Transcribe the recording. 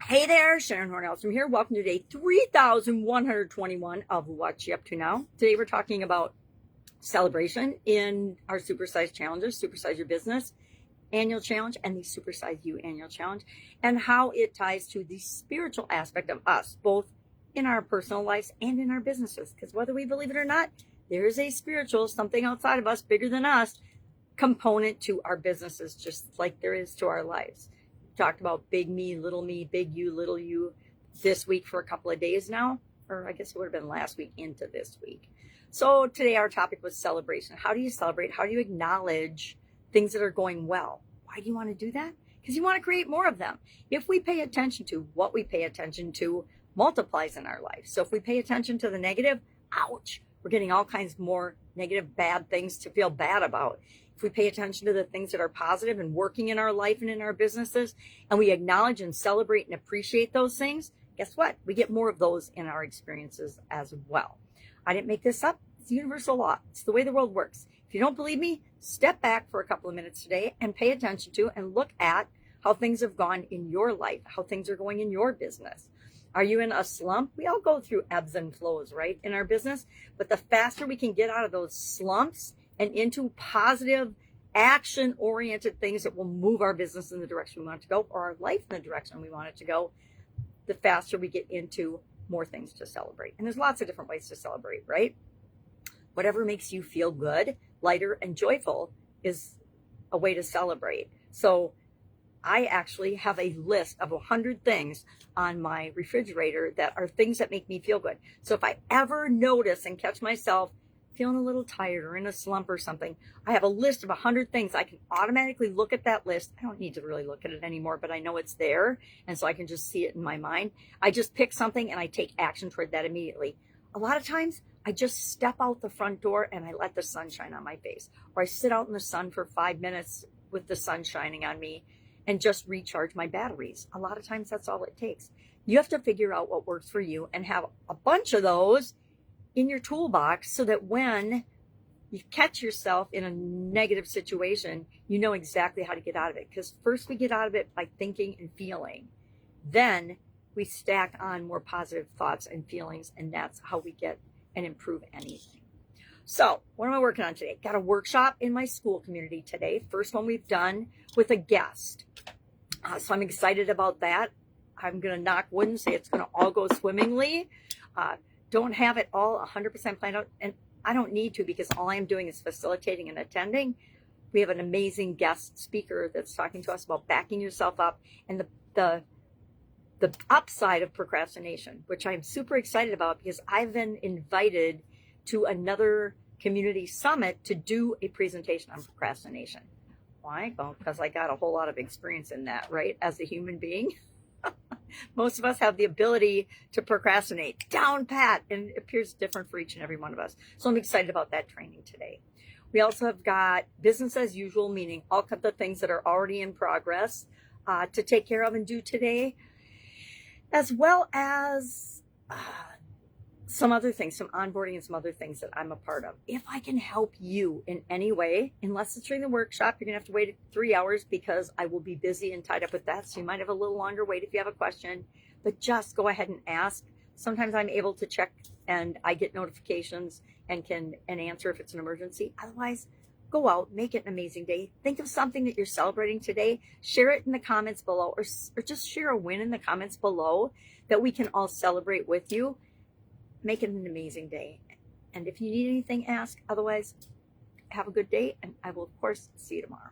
Hey there, Sharon Horne-Ellstrom here. Welcome to day 3,121 of What You Up To Now. Today we're talking about celebration in our Supersize challenges, Supersize Your Business Annual Challenge and the Supersize You Annual Challenge, and how it ties to the spiritual aspect of us, both in our personal lives and in our businesses. Because whether we believe it or not, there is a spiritual, something outside of us, bigger than us, component to our businesses, just like there is to our lives. Talked about big me, big you, little you this week for a couple of days now, or I guess it would have been last week into this week. So today our topic was celebration. How do you celebrate? How do you acknowledge things that are going well? Why do you want to do that? Because you want to create more of them. If we pay attention to what we pay attention to, multiplies in our life. So if we pay attention to the negative, ouch, we're getting all kinds more negative, bad things to feel bad about. If we pay attention to the things that are positive and working in our life and in our businesses, and we acknowledge and celebrate and appreciate those things, guess what? We get more of those in our experiences as well. I didn't make this up. It's universal law. It's the way the world works. If you don't believe me, step back for a couple of minutes today and pay attention to and look at how things have gone in your life, how things are going in your business. Are you in a slump? We all go through ebbs and flows, right, in our business. But the faster we can get out of those slumps and into positive, action-oriented things that will move our business in the direction we want it to go, or our life in the direction we want it to go, the faster we get into more things to celebrate. And there's lots of different ways to celebrate, right? Whatever makes you feel good, lighter, and joyful is a way to celebrate. So I actually have a list of 100 things on my refrigerator that are things that make me feel good. So if I ever notice and catch myself feeling a little tired or in a slump or something, I have a list of 100 things. I can automatically look at that list. I don't need to really look at it anymore, but I know it's there. And so I can just see it in my mind. I just pick something and I take action toward that immediately. A lot of times I just step out the front door and I let the sun shine on my face, or I sit out in the sun for 5 minutes with the sun shining on me and just recharge my batteries. A lot of times that's all it takes. You have to figure out what works for you and have a bunch of those in your toolbox so that when you catch yourself in a negative situation, you know exactly how to get out of it. Because first we get out of it by thinking and feeling. Then we stack on more positive thoughts and feelings, and that's how we get and improve anything. So what am I working on today? Got a workshop in my school community today. First one we've done with a guest. So I'm excited about that. I'm going to knock wood and say it's going to all go swimmingly. Don't have it all 100% planned out, and I don't need to, because all I'm doing is facilitating and attending. We have an amazing guest speaker that's talking to us about backing yourself up and the upside of procrastination, which I'm super excited about because I've been invited to another community summit to do a presentation on procrastination. Why? Well, because I got a whole lot of experience in that, right, as a human being. Most of us have the ability to procrastinate down pat, and it appears different for each and every one of us. So I'm excited about that training today. We also have got business as usual, meaning all the things that are already in progress to take care of and do today, as well as some other things, some onboarding and some other things that I'm a part of. If I can help you in any way, unless it's during the workshop, you're going to have to wait 3 hours because I will be busy and tied up with that. So you might have a little longer wait if you have a question, but just go ahead and ask. Sometimes I'm able to check and I get notifications and can answer if it's an emergency. Otherwise, go out, make it an amazing day. Think of something that you're celebrating today. Share it in the comments below, or just share a win in the comments below that we can all celebrate with you. Make it an amazing day. And if you need anything, ask. Otherwise, have a good day, and I will, of course, see you tomorrow.